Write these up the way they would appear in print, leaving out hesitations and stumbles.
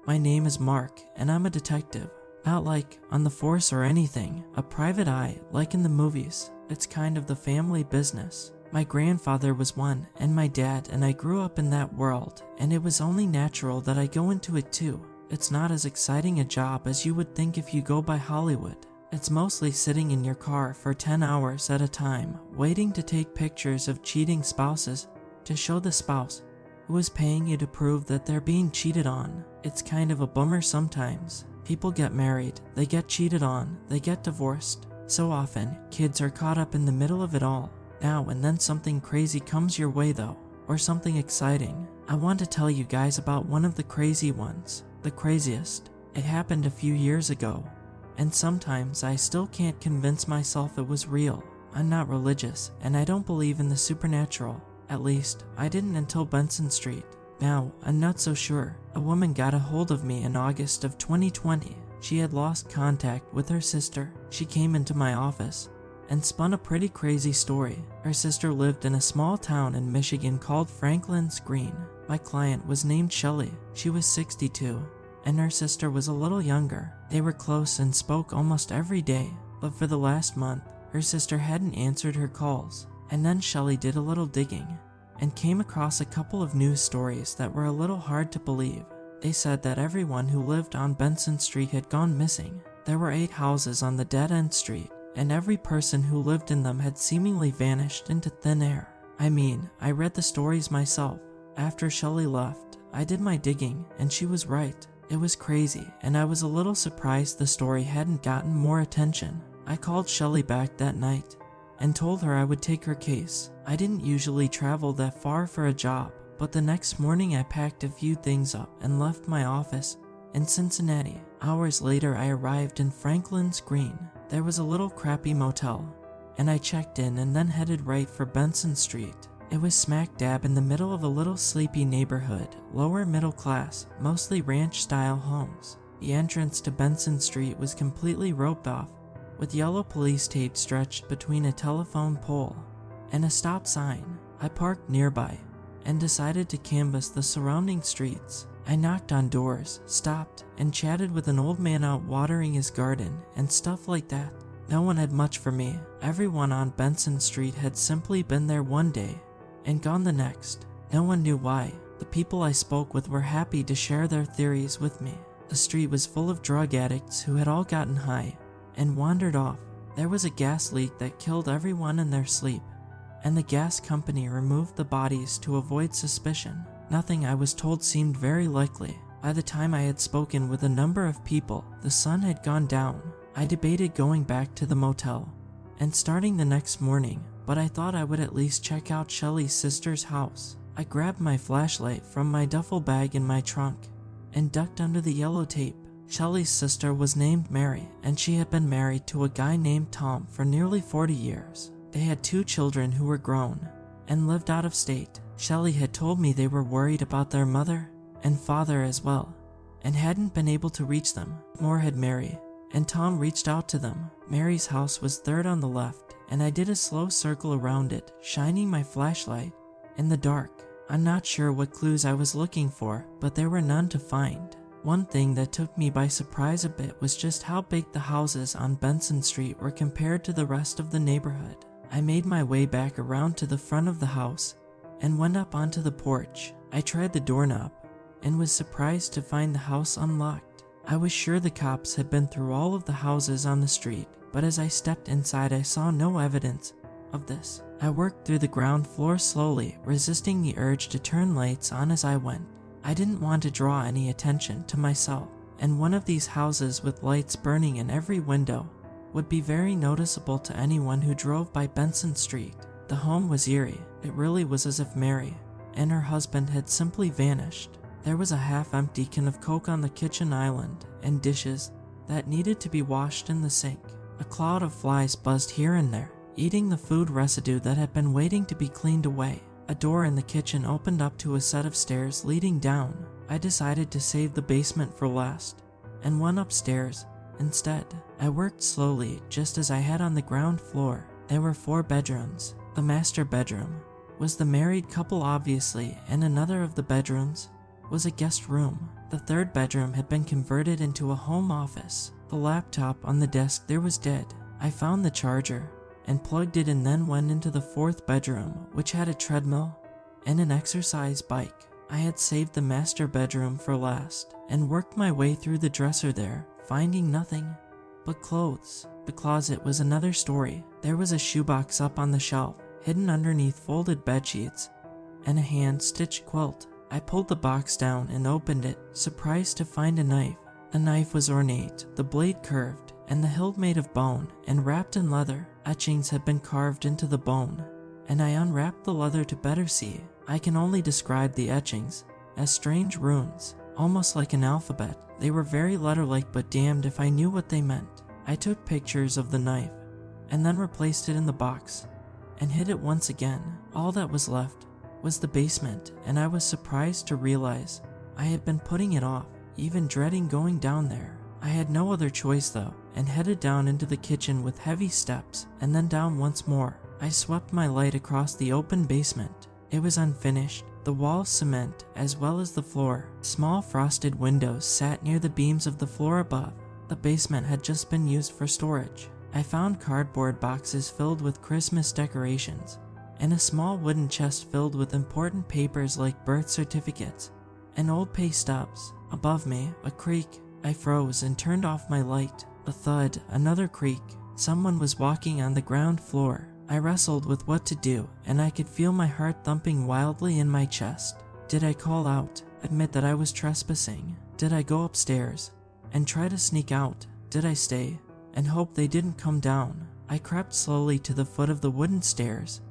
My name is Mark, and I'm a detective. Not like on the force or anything, a private eye like in the movies. It's kind of the family business. My grandfather was one, and my dad and I grew up in that world, and it was only natural that I go into it too. It's not as exciting a job as you would think if you go by Hollywood. It's mostly sitting in your car for 10 hours at a time, waiting to take pictures of cheating spouses to show the spouse who is paying you to prove that they're being cheated on. It's kind of a bummer sometimes. People get married, they get cheated on, they get divorced. So often, kids are caught up in the middle of it all. Now and then something crazy comes your way though, or something exciting. I want to tell you guys about one of the crazy ones, the craziest. It happened a few years ago, and sometimes I still can't convince myself it was real. I'm not religious, and I don't believe in the supernatural. At least, I didn't until Benson St. Now, I'm not so sure. A woman got a hold of me in August of 2020. She had lost contact with her sister. She came into my office and spun a pretty crazy story. Her sister lived in a small town in Michigan called Franklin's Green. My client was named Shelley. She was 62, and her sister was a little younger. They were close and spoke almost every day, but for the last month, her sister hadn't answered her calls. And then Shelley did a little digging and came across a couple of news stories that were a little hard to believe. They said that everyone who lived on Benson St had gone missing. There were 8 houses on the dead-end street, and every person who lived in them had seemingly vanished into thin air. I mean, I read the stories myself. After Shelley left, I did my digging, and she was right. It was crazy, and I was a little surprised the story hadn't gotten more attention. I called Shelley back that night and told her I would take her case. I didn't usually travel that far for a job, but the next morning I packed a few things up and left my office in Cincinnati. Hours later, I arrived in Franklin's Green. There was a little crappy motel, and I checked in and then headed right for Benson St. It was smack dab in the middle of a little sleepy neighborhood, lower middle class, mostly ranch-style homes. The entrance to Benson St was completely roped off, with yellow police tape stretched between a telephone pole and a stop sign. I parked nearby and decided to canvass the surrounding streets. I knocked on doors, stopped, and chatted with an old man out watering his garden and stuff like that. No one had much for me. Everyone on Benson St had simply been there one day and gone the next. No one knew why. The people I spoke with were happy to share their theories with me. The street was full of drug addicts who had all gotten high and wandered off. There was a gas leak that killed everyone in their sleep, and the gas company removed the bodies to avoid suspicion. Nothing I was told seemed very likely. By the time I had spoken with a number of people, the sun had gone down. I debated going back to the motel and starting the next morning, but I thought I would at least check out Shelley's sister's house. I grabbed my flashlight from my duffel bag in my trunk and ducked under the yellow tape. Shelley's sister was named Mary, and she had been married to a guy named Tom for nearly 40 years. They had 2 children who were grown and lived out of state. Shelley had told me they were worried about their mother and father as well, and hadn't been able to reach them. Nor had Mary, and Tom reached out to them. Mary's house was third on the left, and I did a slow circle around it, shining my flashlight in the dark. I'm not sure what clues I was looking for, but there were none to find. One thing that took me by surprise a bit was just how big the houses on Benson St were compared to the rest of the neighborhood. I made my way back around to the front of the house and went up onto the porch. I tried the doorknob and was surprised to find the house unlocked. I was sure the cops had been through all of the houses on the street, but as I stepped inside I saw no evidence of this. I worked through the ground floor slowly, resisting the urge to turn lights on as I went. I didn't want to draw any attention to myself, and one of these houses with lights burning in every window would be very noticeable to anyone who drove by Benson St. The home was eerie. It really was as if Mary and her husband had simply vanished. There was a half-empty can of Coke on the kitchen island and dishes that needed to be washed in the sink. A cloud of flies buzzed here and there, eating the food residue that had been waiting to be cleaned away. A door in the kitchen opened up to a set of stairs leading down. I decided to save the basement for last and went upstairs instead. I worked slowly, just as I had on the ground floor. There were 4 bedrooms. The master bedroom was the married couple obviously, and another of the bedrooms was a guest room. The third bedroom had been converted into a home office. The laptop on the desk there was dead. I found the charger and plugged it and then went into the fourth bedroom, which had a treadmill and an exercise bike. I had saved the master bedroom for last and worked my way through the dresser there, finding nothing but clothes. The closet was another story. There was a shoebox up on the shelf, hidden underneath folded bedsheets, and a hand-stitched quilt. I pulled the box down and opened it, surprised to find a knife. The knife was ornate, the blade curved, and the hilt made of bone and wrapped in leather. Etchings had been carved into the bone, and I unwrapped the leather to better see. I can only describe the etchings as strange runes, almost like an alphabet. They were very letter-like, but damned if I knew what they meant. I took pictures of the knife and then replaced it in the box and hid it once again. All that was left was the basement, and I was surprised to realize I had been putting it off, even dreading going down there. I had no other choice though, and headed down into the kitchen with heavy steps and then down once more. I swept my light across the open basement. It was unfinished, the walls cement as well as the floor. Small frosted windows sat near the beams of the floor above. The basement had just been used for storage. I found cardboard boxes filled with Christmas decorations and a small wooden chest filled with important papers like birth certificates and old pay stubs. Above me, a creak. I froze and turned off my light. A thud, another creak. Someone was walking on the ground floor. I wrestled with what to do, and I could feel my heart thumping wildly in my chest. Did I call out, admit that I was trespassing? Did I go upstairs and try to sneak out? Did I stay and hope they didn't come down? I crept slowly to the foot of the wooden stairs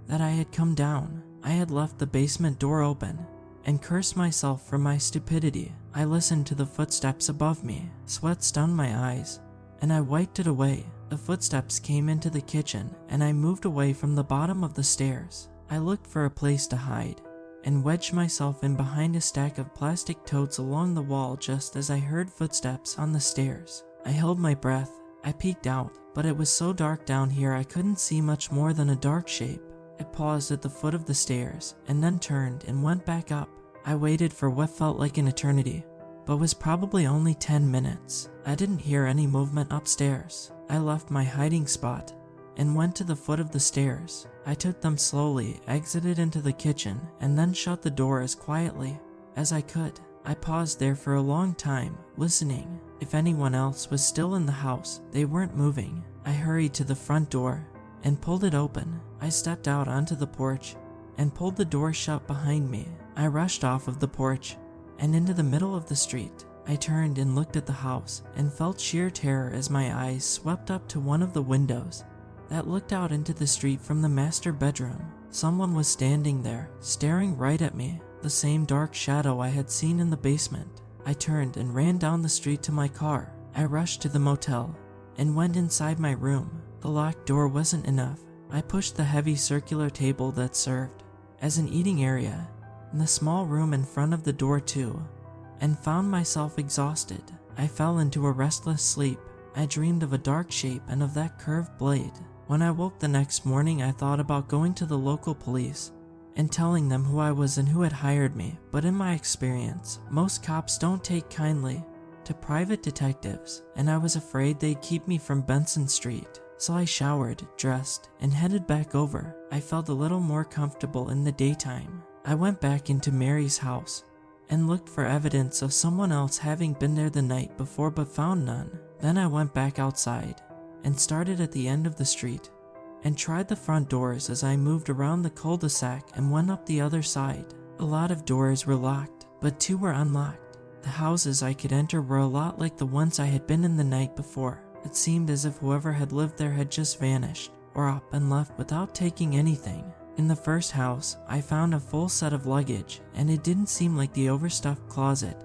that I had come down. I had left the basement door open and cursed myself for my stupidity. I listened to the footsteps above me. Sweat stung my eyes, and I wiped it away. The footsteps came into the kitchen, and I moved away from the bottom of the stairs. I looked for a place to hide and wedged myself in behind a stack of plastic totes along the wall just as I heard footsteps on the stairs. I held my breath. I peeked out, but it was so dark down here I couldn't see much more than a dark shape. It paused at the foot of the stairs and then turned and went back up. I waited for what felt like an eternity, but was probably only 10 minutes. I didn't hear any movement upstairs. I left my hiding spot and went to the foot of the stairs. I took them slowly, exited into the kitchen, and then shut the door as quietly as I could. I paused there for a long time, listening. If anyone else was still in the house, they weren't moving. I hurried to the front door and pulled it open. I stepped out onto the porch and pulled the door shut behind me. I rushed off of the porch and into the middle of the street. I turned and looked at the house and felt sheer terror as my eyes swept up to one of the windows that looked out into the street from the master bedroom. Someone was standing there, staring right at me, the same dark shadow I had seen in the basement. I turned and ran down the street to my car. I rushed to the motel and went inside my room. The locked door wasn't enough. I pushed the heavy circular table that served as an eating area in the small room in front of the door too, and found myself exhausted. I fell into a restless sleep. I dreamed of a dark shape and of that curved blade. When I woke the next morning, I thought about going to the local police and telling them who I was and who had hired me, but in my experience, most cops don't take kindly to private detectives, and I was afraid they'd keep me from Benson Street. So I showered, dressed, and headed back over. I felt a little more comfortable in the daytime. I went back into Mary's house and looked for evidence of someone else having been there the night before but found none. Then I went back outside and started at the end of the street and tried the front doors as I moved around the cul-de-sac and went up the other side. A lot of doors were locked, but 2 were unlocked. The houses I could enter were a lot like the ones I had been in the night before. It seemed as if whoever had lived there had just vanished or up and left without taking anything. In the first house, I found a full set of luggage, and it didn't seem like the overstuffed closet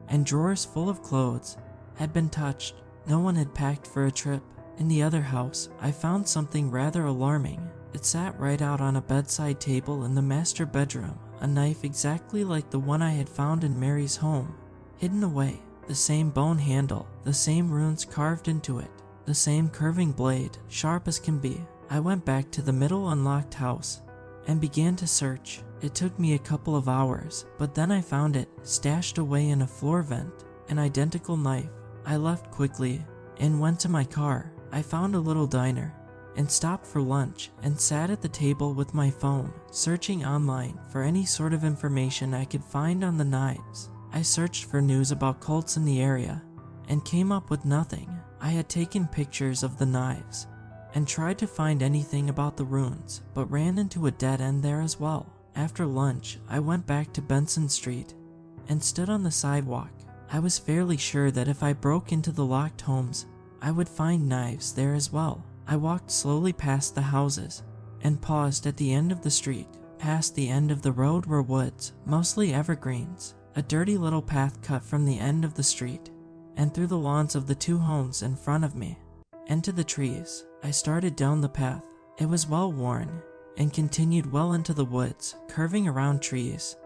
and drawers full of clothes had been touched. No one had packed for a trip. In the other house, I found something rather alarming. It sat right out on a bedside table in the master bedroom, a knife exactly like the one I had found in Mary's home, hidden away. The same bone handle, the same runes carved into it, the same curving blade, sharp as can be. I went back to the middle unlocked house and began to search. It took me a couple of hours, but then I found it stashed away in a floor vent, an identical knife. I left quickly and went to my car. I found a little diner and stopped for lunch and sat at the table with my phone, searching online for any sort of information I could find on the knives. I searched for news about cults in the area and came up with nothing. I had taken pictures of the knives and tried to find anything about the runes, but ran into a dead end there as well. After lunch, I went back to Benson Street and stood on the sidewalk. I was fairly sure that if I broke into the locked homes, I would find knives there as well. I walked slowly past the houses and paused at the end of the street. Past the end of the road were woods, mostly evergreens. A dirty little path cut from the end of the street and through the lawns of the two homes in front of me and to the trees. I started down the path. It was well worn and continued well into the woods, curving around trees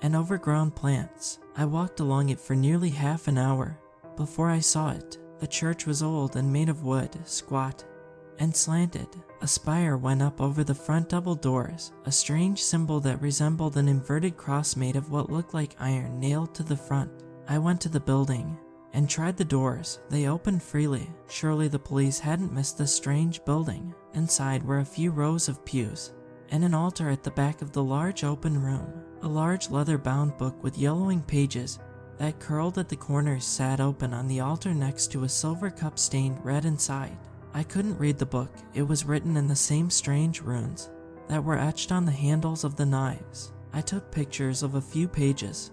and overgrown plants. I walked along it for nearly half an hour before I saw it. The church was old and made of wood, squat and slanted. A spire went up over the front double doors, a strange symbol that resembled an inverted cross made of what looked like iron nailed to the front. I went to the building and tried the doors. They opened freely. Surely the police hadn't missed this strange building. Inside were a few rows of pews and an altar at the back of the large open room. A large leather-bound book with yellowing pages that curled at the corners sat open on the altar next to a silver cup stained red inside. I couldn't read the book. It was written in the same strange runes that were etched on the handles of the knives. I took pictures of a few pages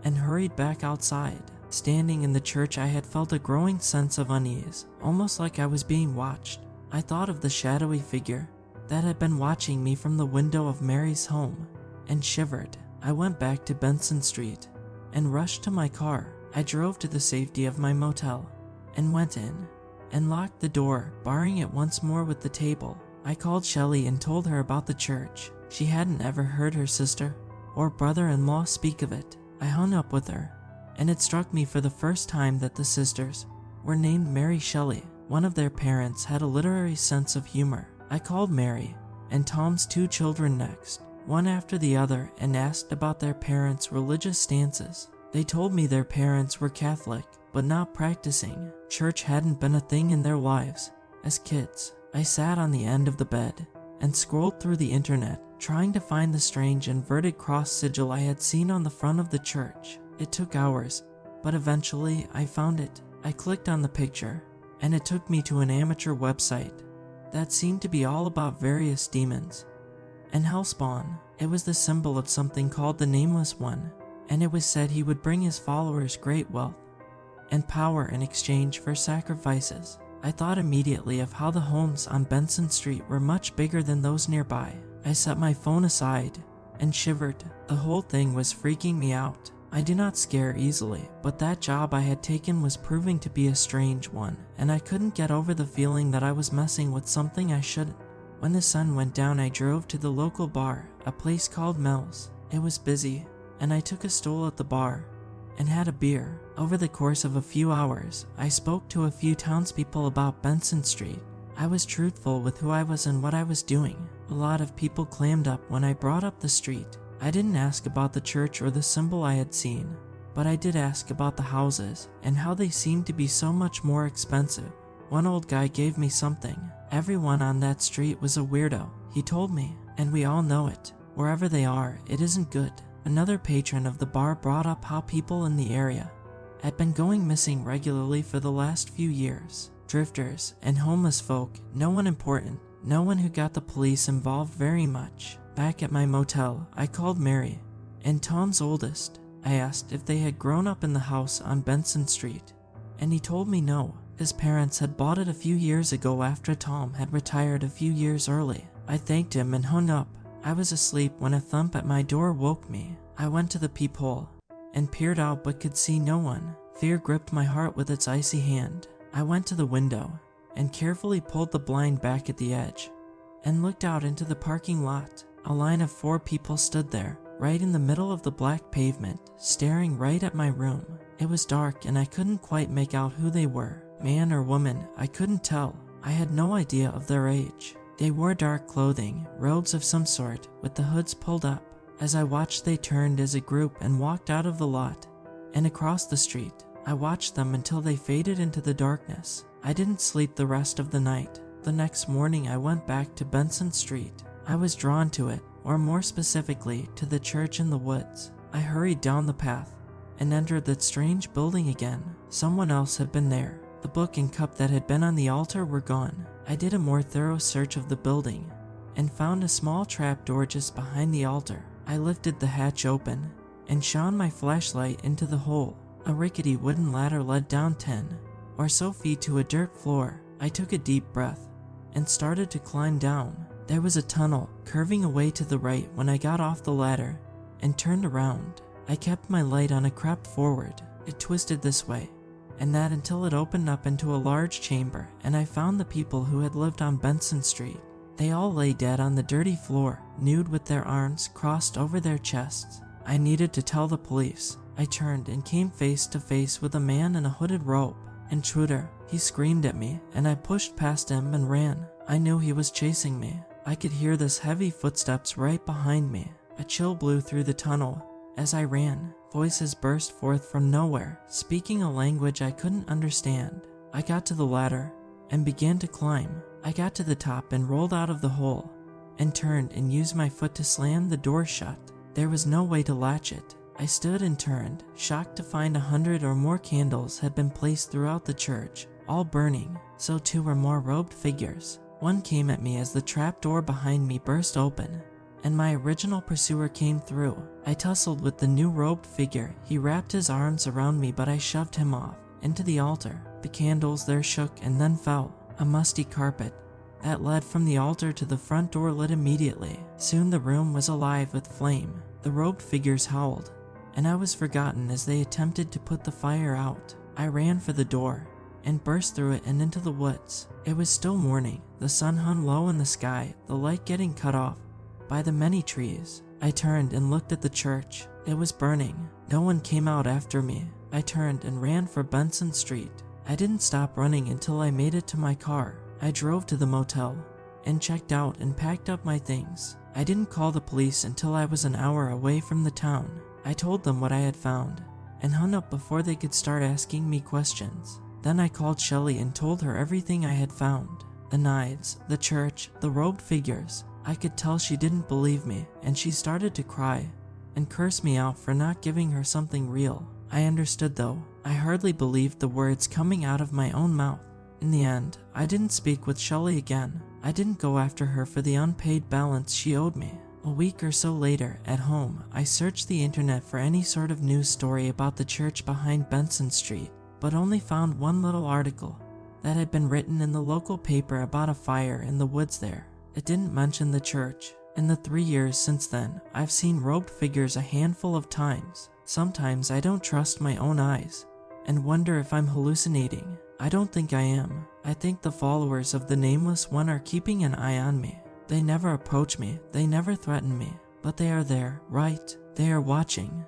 and hurried back outside. Standing in the church, I had felt a growing sense of unease, almost like I was being watched. I thought of the shadowy figure that had been watching me from the window of Mary's home and shivered. I went back to Benson Street and rushed to my car. I drove to the safety of my motel and went in and locked the door, barring it once more with the table. I called Shelley and told her about the church. She hadn't ever heard her sister or brother-in-law speak of it. I hung up with her, and it struck me for the first time that the sisters were named Mary Shelley. One of their parents had a literary sense of humor. I called Mary and Tom's two children next, one after the other, and asked about their parents' religious stances. They told me their parents were Catholic, but not practicing. Church hadn't been a thing in their lives as kids. I sat on the end of the bed and scrolled through the internet, trying to find the strange inverted cross sigil I had seen on the front of the church. It took hours, but eventually I found it. I clicked on the picture, and it took me to an amateur website that seemed to be all about various demons and hellspawn. It was the symbol of something called the Nameless One, and it was said he would bring his followers great wealth and power in exchange for sacrifices. I thought immediately of how the homes on Benson Street were much bigger than those nearby. I set my phone aside and shivered. The whole thing was freaking me out. I do not scare easily, but that job I had taken was proving to be a strange one, and I couldn't get over the feeling that I was messing with something I shouldn't. When the sun went down, I drove to the local bar, a place called Mel's. It was busy, and I took a stool at the bar and had a beer. Over the course of a few hours, I spoke to a few townspeople about Benson Street. I was truthful with who I was and what I was doing. A lot of people clammed up when I brought up the street. I didn't ask about the church or the symbol I had seen, but I did ask about the houses and how they seemed to be so much more expensive. One old guy gave me something. Everyone on that street was a weirdo, he told me, and we all know it. Wherever they are, it isn't good. Another patron of the bar brought up how people in the area had been going missing regularly for the last few years. Drifters and homeless folk, no one important, no one who got the police involved very much. Back at my motel, I called Mary and Tom's oldest. I asked if they had grown up in the house on Benson Street, and he told me no. His parents had bought it a few years ago after Tom had retired a few years early. I thanked him and hung up. I was asleep when a thump at my door woke me. I went to the peephole and peered out but could see no one. Fear gripped my heart with its icy hand. I went to the window and carefully pulled the blind back at the edge and looked out into the parking lot. A line of 4 people stood there, right in the middle of the black pavement, staring right at my room. It was dark and I couldn't quite make out who they were. Man or woman, I couldn't tell. I had no idea of their age. They wore dark clothing, robes of some sort, with the hoods pulled up. As I watched, they turned as a group and walked out of the lot and across the street. I watched them until they faded into the darkness. I didn't sleep the rest of the night. The next morning I went back to Benson Street. I was drawn to it, or more specifically, to the church in the woods. I hurried down the path and entered that strange building again. Someone else had been there. The book and cup that had been on the altar were gone. I did a more thorough search of the building and found a small trap door just behind the altar. I lifted the hatch open and shone my flashlight into the hole. A rickety wooden ladder led down 10 or so feet to a dirt floor. I took a deep breath and started to climb down. There was a tunnel curving away to the right when I got off the ladder and turned around. I kept my light on and crept forward. It twisted this way and that until it opened up into a large chamber, and I found the people who had lived on Benson Street. They all lay dead on the dirty floor, nude with their arms crossed over their chests. I needed to tell the police. I turned and came face to face with a man in a hooded robe. "Intruder," he screamed at me, and I pushed past him and ran. I knew he was chasing me. I could hear his heavy footsteps right behind me. A chill blew through the tunnel as I ran. Voices burst forth from nowhere, speaking a language I couldn't understand. I got to the ladder and began to climb. I got to the top and rolled out of the hole and turned and used my foot to slam the door shut. There was no way to latch it. I stood and turned, shocked to find 100 or more candles had been placed throughout the church, all burning. So 2 or more robed figures. One came at me as the trap door behind me burst open, and my original pursuer came through. I tussled with the new robed figure. He wrapped his arms around me, but I shoved him off into the altar. The candles there shook and then fell. A musty carpet that led from the altar to the front door lit immediately. Soon the room was alive with flame. The robed figures howled, and I was forgotten as they attempted to put the fire out. I ran for the door and burst through it and into the woods. It was still morning. The sun hung low in the sky, the light getting cut off by the many trees. I turned and looked at the church. It was burning. No one came out after me. I turned and ran for Benson Street. I didn't stop running until I made it to my car. I drove to the motel and checked out and packed up my things. I didn't call the police until I was an hour away from the town. I told them what I had found and hung up before they could start asking me questions. Then I called Shelly and told her everything I had found. The knives, the church, the robed figures. I could tell she didn't believe me, and she started to cry and curse me out for not giving her something real. I understood though. I hardly believed the words coming out of my own mouth. In the end, I didn't speak with Shelly again. I didn't go after her for the unpaid balance she owed me. A week or so later, at home, I searched the internet for any sort of news story about the church behind Benson Street, but only found one little article that had been written in the local paper about a fire in the woods there. It didn't mention the church. In the 3 years since then, I've seen robed figures a handful of times. Sometimes I don't trust my own eyes and wonder if I'm hallucinating. I don't think I am. I think the followers of the Nameless One are keeping an eye on me. They never approach me, they never threaten me, but they are there, right? They are watching.